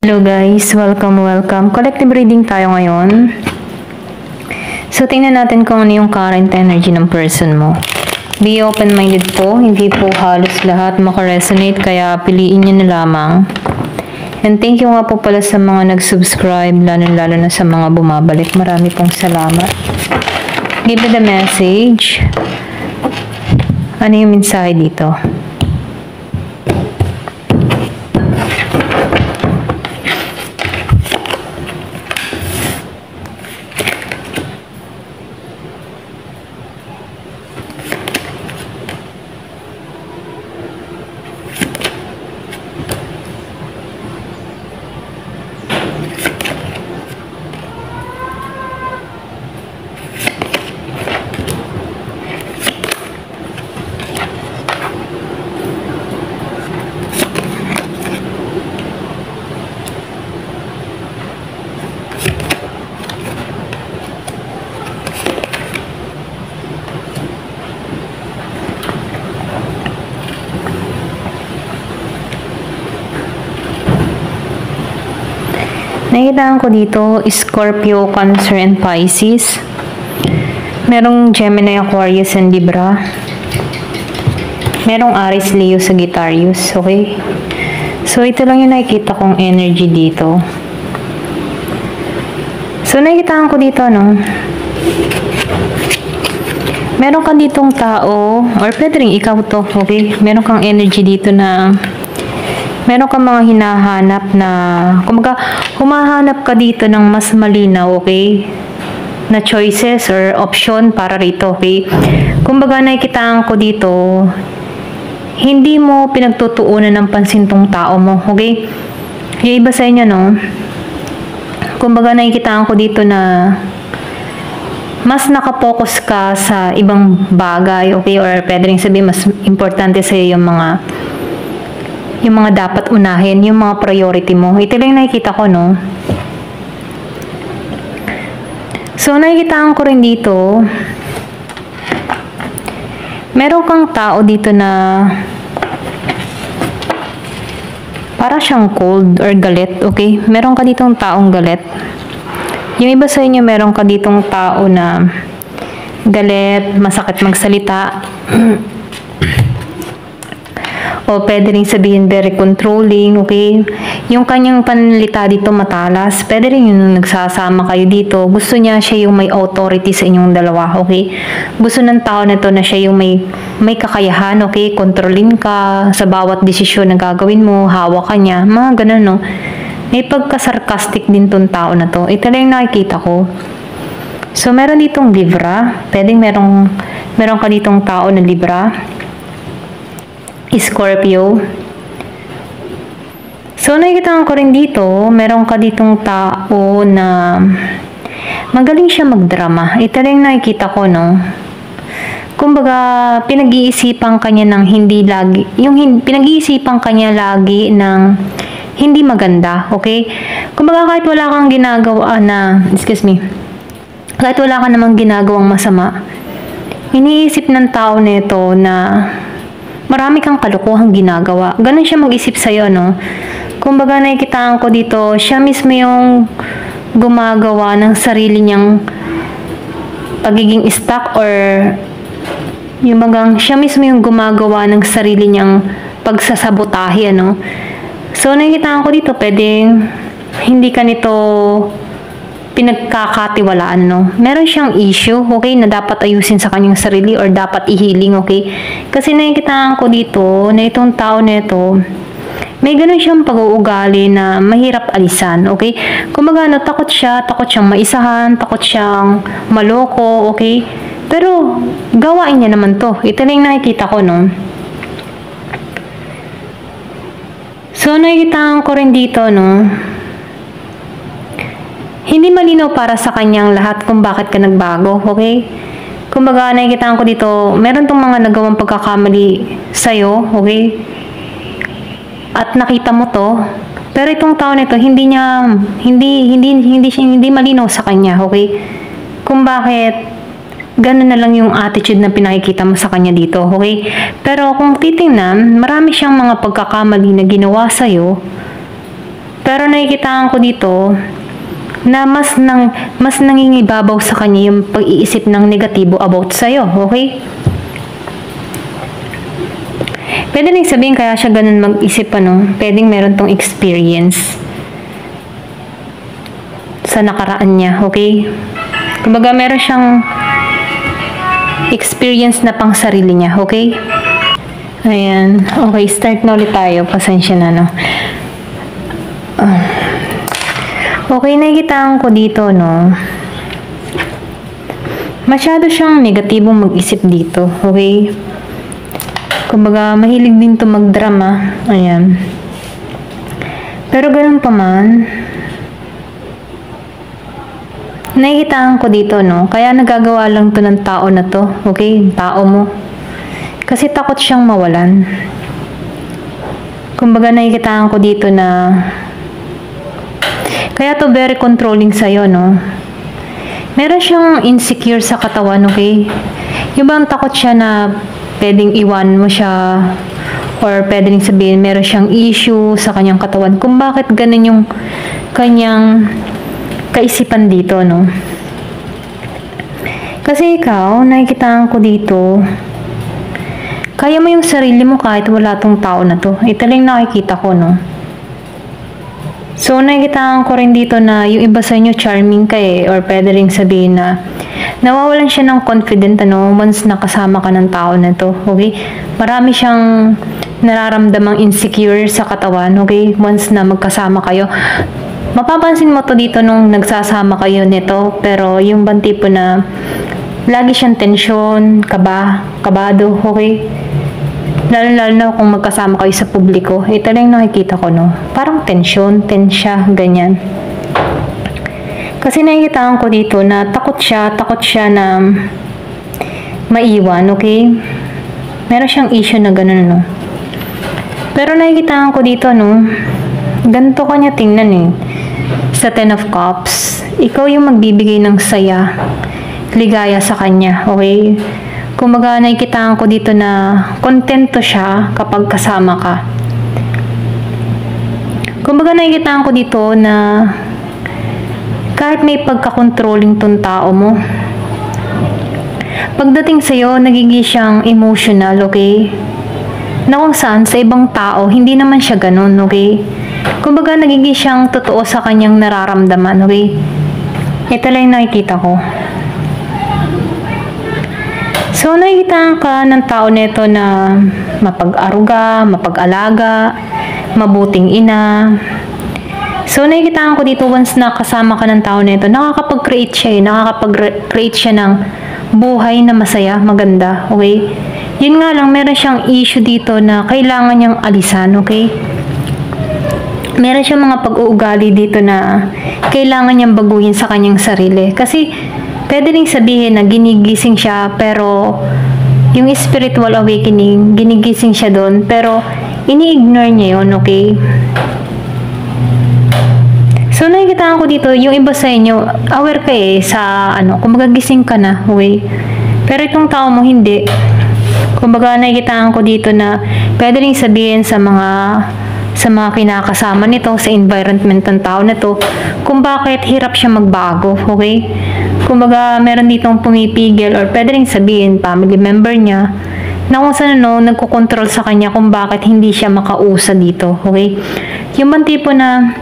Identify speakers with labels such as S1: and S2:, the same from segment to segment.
S1: Hello guys, welcome. Collective reading tayo ngayon. So, tingnan natin kung ano yung current energy ng person mo. Be open-minded po, hindi po halos lahat makaresonate, kaya piliin nyo na lamang. And thank you nga po pala sa mga nag-subscribe, lalo na sa mga bumabalik. Marami pong salamat. Give me the message. Ano yung mensahe dito? Nakitaan ko dito, Scorpio, Cancer, and Pisces. Merong Gemini, Aquarius, and Libra. Merong Aries, Leo, Sagittarius. Okay? So, ito lang yung nakikita kong energy dito. So, nakitaan ko dito, no? Meron ka ditong tao, or pwede rin ikaw to, okay? Meron kang energy dito na meron kang mga hinahanap na, kumbaga, humahanap ka dito ng mas malinaw, okay? Na choices or option para rito, okay? Kumbaga, nakikitaan ko dito, hindi mo pinagtutuunan ng pansin tong tao mo, okay? Yung iba sa inyo, no? Kumbaga, nakikitaan ko dito na mas nakapokus ka sa ibang bagay, okay? Or pwede rin sabihin, mas importante sa'yo yung mga dapat unahin, yung mga priority mo. Ito lang nakikita ko, no? So, nakikitaan ko rin dito, meron kang tao dito na para siyang cold or galit, okay? Meron ka ditong taong galit. Yung iba sa inyo, meron ka ditong tao na galit, masakit magsalita, o pwede rin sabihin very controlling, okay? Yung kanyang panlita dito matalas, pwede rin yung nagsasama kayo dito. Gusto niya siya yung may authority sa inyong dalawa, okay? Gusto ng tao na to na siya yung may kakayahan, okay? Kontrolin ka sa bawat desisyon na gagawin mo, hawak ka niya, mga ganun, no? May pagka-sarcastic din tong tao na to. Ito lang yung nakikita ko. So, meron ditong Libra. Pwedeng meron ka ditong tao na Libra. Scorpio. So, nakikita ko rin dito, meron ka ditong tao na magaling siya magdrama. Ito rin nakikita ko, no? Kumbaga, pinag-iisipan kanya ng hindi lagi, pinag-iisipan kanya lagi ng hindi maganda, okay? Kumbaga, kahit wala kang ginagawa na, kahit wala ka namang ginagawang masama, iniisip ng tao nito na marami kang kalukuhang ginagawa. Ganun siya mag-isip sa'yo, no? Kumbaga, nakikitaan ko dito, siya mismo yung gumagawa ng sarili niyang pagiging stuck, or yung siya mismo yung gumagawa ng sarili niyang pagsasabotahe, ano? So, nakikitaan ko dito, pwedeng hindi ka nito pinagkakatiwalaan, no? Meron siyang issue, okay, na dapat ayusin sa kanyang sarili or dapat i-healing, okay? Kasi nakikitaan ko dito na itong tao na ito, may ganun siyang pag-uugali na mahirap alisan, okay? Kumbaga, no, takot siyang maisahan, takot siyang maloko, okay? Pero, gawain niya naman to. Ito lang nakikita ko, no? So, nakikitaan ko rin dito, no? Hindi malinaw para sa kanyang lahat kung bakit ka nagbago, okay? Kumbaga, nakikitaan ko dito, meron tong mga nagawang pagkakamali sa'yo, okay? At nakita mo to, pero itong tao nito, hindi malinaw sa kanya, okay? Kung bakit ganun na lang yung attitude na pinakikita mo sa kanya dito, okay? Pero kung titingnan, marami siyang mga pagkakamali na ginawa sa'yo Pero nakikitaan ko dito na mas nangingibabaw sa kanya yung pag-iisip ng negatibo about sa'yo, okay? Pwede rin sabihin kaya siya ganun mag-isip, pwedeng meron tong experience sa nakaraan niya, okay? Kumbaga meron siyang experience na pang sarili niya, okay? Ayan, okay, start na ulit tayo, pasensya na, Okay, nakikitaan ko dito, masyado siyang negatibong mag-isip dito, okay? Kumbaga, mahilig din to magdrama, ayan. Pero ganun pa man, nakikitaan ko dito, kaya nagagawa lang to ng tao na to, okay? Tao mo. Kasi takot siyang mawalan. Kumbaga, nakikitaan ko dito na kaya to very controlling sa'yo, Meron siyang insecure sa katawan, okay? Yung bang takot siya na pwedeng iwan mo siya or pwedeng sabihin meron siyang issue sa kanyang katawan kung bakit ganun yung kanyang kaisipan dito, Kasi ikaw, nakikitaan ko dito, kaya mo yung sarili mo kahit wala tong tao na to. Ito lang nakikita ko, So, nakikitaan ko rin dito na yung iba sa inyo charming ka or pwede rin sabihin na nawawalan siya ng confident, once nakasama ka ng tao na to, okay? Marami siyang nararamdamang insecure sa katawan, okay? Once na magkasama kayo. Mapapansin mo to dito nung nagsasama kayo nito, pero yung bang tipo na lagi siyang tensyon, kabado, okay? Lalo na kung magkasama kayo sa publiko. Ito lang nakikita ko, Parang tense siya, ganyan. Kasi nakikitaan ko dito na takot siya na maiwan, okay? Meron siyang issue na ganun, Pero nakikitaan ko dito, ganito kanya tingnan, Sa 10 of Cups, ikaw yung magbibigay ng saya, ligaya sa kanya, okay? Kumbaga, nakikitaan ko dito na kontento siya kapag kasama ka. Kumbaga, nakikitaan ko dito na kahit may pagka-controlling tong tao mo, pagdating sa'yo, nagiging siyang emotional, okay? Na kung saan, sa ibang tao, hindi naman siya ganun, okay? Kumbaga, nagiging siyang totoo sa kanyang nararamdaman, okay? Ito lang yung nakikita ko. So, nakikitaan ka ng tao nito na mapag-aruga, mapag-alaga, mabuting ina. So, nakikitaan ko dito once na kasama ka ng tao nito, nakakapag-create siya, nakakapag-create siya ng buhay na masaya, maganda, okay? Yun nga lang, meron siyang issue dito na kailangan niyang alisan, okay? Meron siyang mga pag-uugali dito na kailangan niyang baguhin sa kanyang sarili. Kasi, pwede rin sabihin na ginigising siya, pero yung spiritual awakening, ginigising siya doon, pero ini-ignore niya yun, okay? So, nakikitaan ko dito, yung iba sa inyo, aware ka sa, kumbaga gising ka na, okay? Pero itong tao mo, hindi. Kumbaga, nakikitaan ko dito na pwede rin sabihin sa mga kinakasama nito, sa environment ng tao na to, kung bakit hirap siya magbago, okay? Kumbaga, meron ditong pumipigil or pwede rin sabihin, family member niya, na kung saan nagkukontrol sa kanya kung bakit hindi siya makausa dito, okay? Yung bang tipo na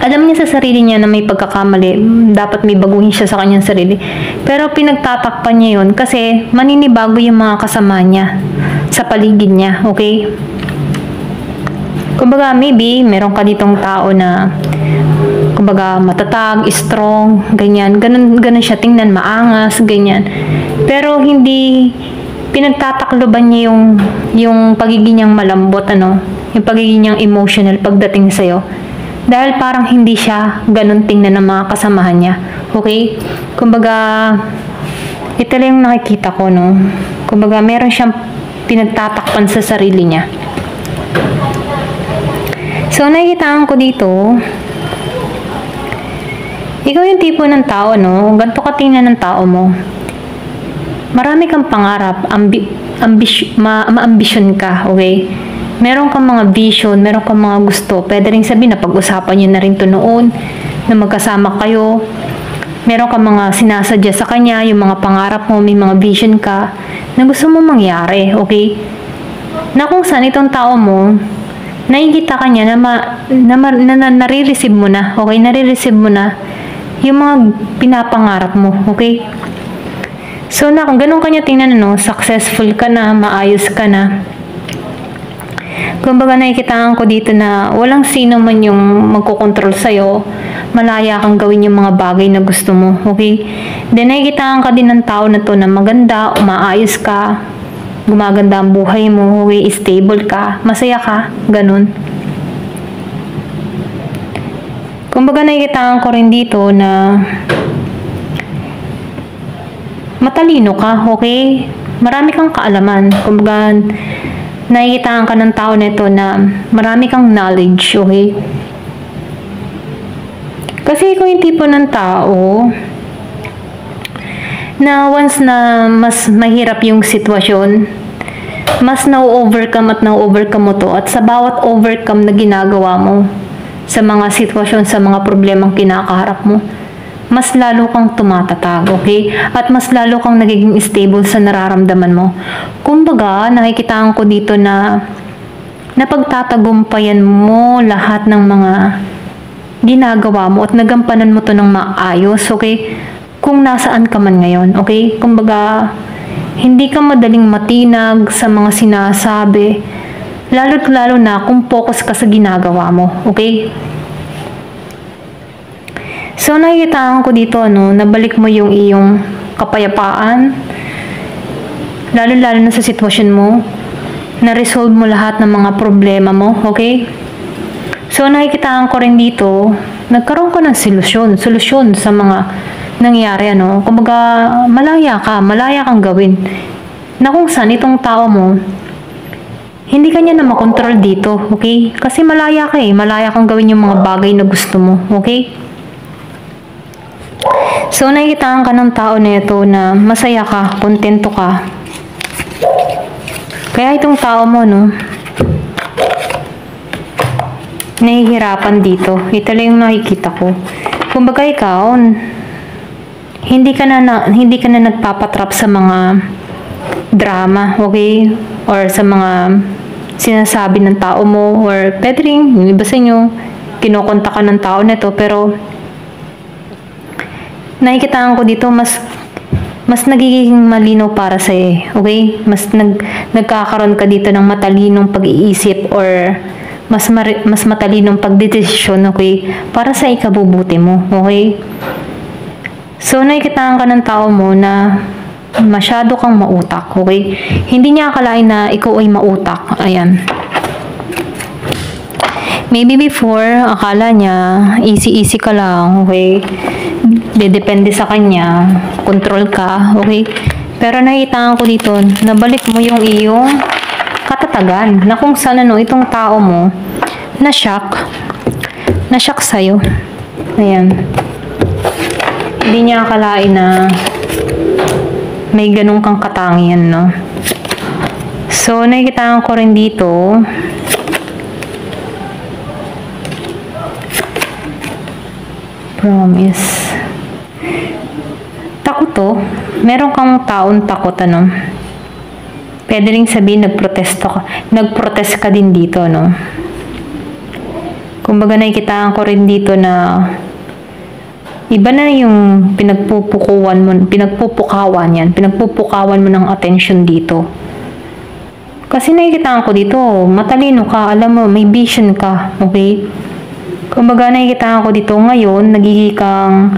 S1: alam niya sa sarili niya na may pagkakamali, dapat may baguhin siya sa kanyang sarili, pero pinagtatakpan niya yun kasi maninibago yung mga kasama niya sa paligid niya, okay? Kumbaga, maybe meron ka ditong tao na kumbaga matatag, strong, ganyan, ganun siya tingnan, maangas, ganyan. Pero hindi pinagtatakloban niya yung pagiging niyang malambot, yung pagiging niyang emotional pagdating sa'yo. Dahil parang hindi siya ganun tingnan ng mga kasamahan niya. Okay? Kumbaga, ito lang yung nakikita ko, Kumbaga, meron siyang pinagtatakpan sa sarili niya. So, nakikitaan ko dito, ikaw yung tipo ng tao, ganito ka tingnan ng tao mo. Marami kang pangarap, ma-ambisyon ka, okay? Meron kang mga vision, meron kang mga gusto. Pwede rin sabihin na pag-usapan niyo na rin to noon, na magkasama kayo. Meron kang mga sinasadya sa kanya, yung mga pangarap mo, may mga vision ka na gusto mo mangyari, okay? Na kung saan itong tao mo, nakikita ka niya na nare-receive mo na, okay? Nare-receive mo na yung mga pinapangarap mo, okay? So, na kung ganun kanya tingnan, successful ka na, maayos ka na. Kumbaga nakikitaan ko dito na walang sino man yung magkokontrol sa'yo, malaya kang gawin yung mga bagay na gusto mo, okay? Then nakikitaan ka din ng tao na to na maganda, umaayos ka, gumaganda ang buhay mo, okay? Stable ka, masaya ka, ganun. Kumbaga nakikitaan ko rin dito na matalino ka, okay? Marami kang kaalaman. Kumbaga, nakikitaan ka ng tao nito na marami kang knowledge, okay? Kasi kung yung tipo ng tao na once na mas mahirap yung sitwasyon, mas na-overcome at na-overcome mo to, at sa bawat overcome na ginagawa mo sa mga sitwasyon, sa mga problemang kinakaharap mo, mas lalo kang tumatatag, okay? At mas lalo kang nagiging stable sa nararamdaman mo. Kumbaga, nakikitaan ko dito na napagtatagumpayan mo lahat ng mga ginagawa mo at nagampanan mo to ng maayos, okay? Kung nasaan ka man ngayon, okay? Kumbaga, hindi ka madaling matinag sa mga sinasabi, lalo't lalo na kung focus ka sa ginagawa mo, okay? So, nakikitaan ko dito, nabalik mo yung iyong kapayapaan, lalo-lalo na sa sitwasyon mo, na-resolve mo lahat ng mga problema mo, okay? So, nakikitaan ko rin dito, nagkaroon ka ng solusyon sa mga nangyari, Kumbaga, malaya kang gawin. Na kung saan itong tao mo, hindi ka niya na makontrol dito, okay? Kasi malaya kang gawin yung mga bagay na gusto mo, okay? So, nakikitaan ka ng tao na ito na masaya ka, kontento ka. Kaya itong tao mo, nahihirapan dito. Ito lang yung nakikita ko. Kumbaga ikaw, hindi ka na nagpapatrap sa mga drama, okay? Or sa mga sinasabi ng tao mo, or pwede rin, yung iba sa inyo, kinukonta ka ng tao na ito, pero nakikitaan ko dito, mas nagiging malinaw para sa'yo, okay? Mas nagkakaroon ka dito ng matalinong pag-iisip or mas matalinong pagdedesisyon, okay? Para sa ikabubuti mo, okay? So, nakikitaan ka ng tao mo na masyado kang mautak, okay? Hindi niya akalain na ikaw ay mautak, ayan. Maybe before, akala niya, easy-easy ka lang, okay? Depende sa kanya, control ka, okay? Pero nakikitaan ko dito, nabalik mo yung iyong katatagan, na kung saan itong tao mo, na-shock sa'yo. Ayan. Hindi niya akalain na may ganun kang katangian, So, nakikitaan ko rin dito, promise. Takot to. Meron kang taon takot, Pwede rin sabihin, nagprotest ka din dito, Kumbaga, nakikitaan ko rin dito na iba na yung pinagpupukawan mo ng attention dito. Kasi nakikitaan ko dito, matalino ka, alam mo, may vision ka, okay? Kumbaga, nakikitaan ko dito ngayon, nagiging kang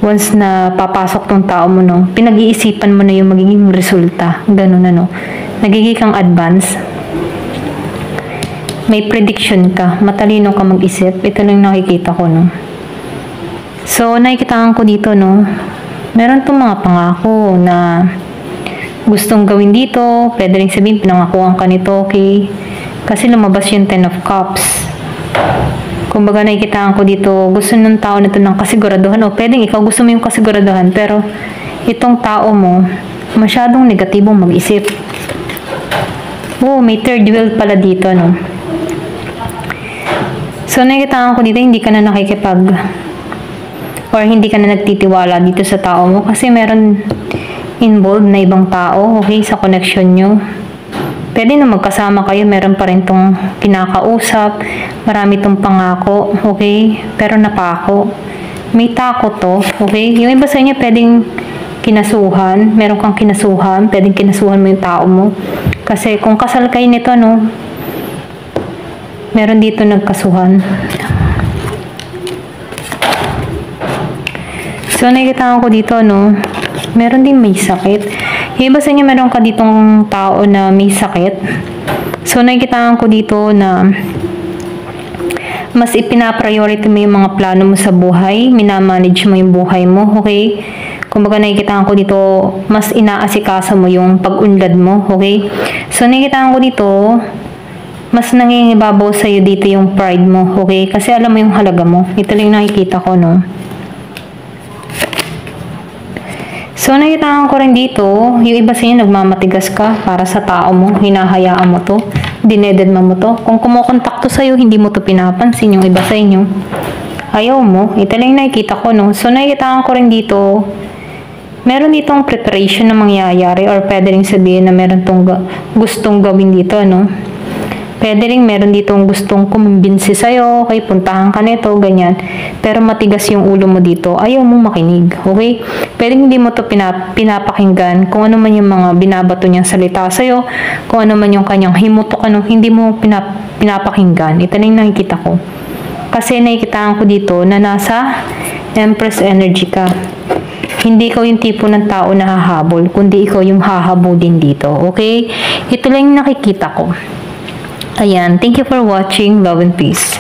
S1: once na papasok tong tao mo, pinag-iisipan mo na yung magiging resulta. Ganun, nagiging kang advance. May prediction ka, matalino ka mag-isip. Ito lang nakikita ko, So, nakikitaan ko dito, meron tong mga pangako na gustong gawin dito. Pwede rin sabihin, pinangakuhan ka nito, okay? Kasi lumabas yung 10 of Cups. Kumbaga, nakikitaan ko dito, gusto ng tao na ito ng kasiguraduhan, o pwedeng ikaw gusto mo yung kasiguraduhan, pero itong tao mo, masyadong negatibong mag-isip. Oh, may third wheel pala dito, no? So, nakikita ko dito, hindi ka na nakikipag or hindi ka na nagtitiwala dito sa tao mo kasi meron involved na ibang tao, okay, sa connection nyo. Pwede na magkasama kayo, meron pa rin tong kinakausap, marami tong pangako, okay, pero napako. May takot to, okay? Yung iba sa inyo pwedeng kinasuhan, meron kang kinasuhan, pwedeng kinasuhan mo yung tao mo. Kasi kung kasal kayo nito, no, meron dito nagkasuhan. So, nakikita ko dito, no, meron din may sakit. Yung iba sa inyo, meron ka ditong tao na may sakit. So, nakikita ko dito na mas ipinapriority mo yung mga plano mo sa buhay, minamanage mo yung buhay mo, okay? Kumbaga nakikita ko dito, mas inaasikaso mo yung pag-unlad mo, okay? So, nakikita ko dito, mas nangingibabaw sa'yo dito yung pride mo, okay? Kasi alam mo yung halaga mo. Ito lang nakikita ko, no? So, nakikita ko rin dito, yung iba sa inyo, nagmamatigas ka para sa tao mo, hinahayaan mo to, dinededma mo to. Kung kumukontakto sa'yo, hindi mo to pinapansin yung iba sa inyo. Ayaw mo. Ito lang nakikita ko, no? So, nakikita ko rin dito, meron ditong preparation na mangyayari or pwede rin sabihin na meron tong gustong gawin dito, no? Pwede rin meron ditong gustong kumimbinsi sa'yo, okay, puntahan ka nito, ganyan. Pero matigas yung ulo mo dito, ayaw mong makinig, okay? Pwede hindi mo to pinapakinggan kung ano man yung mga binabato niyang salita sa'yo, kung ano man yung kanyang himutok, ano, hindi mo pinapakinggan. Ito na yung nakikita ko. Kasi nakikita ko dito na nasa Empress energy ka. Hindi ikaw yung tipo ng tao na hahabol, kundi ikaw yung hahabulin dito, okay? Ito lang yung nakikita ko. Ayan, thank you for watching. Love and peace.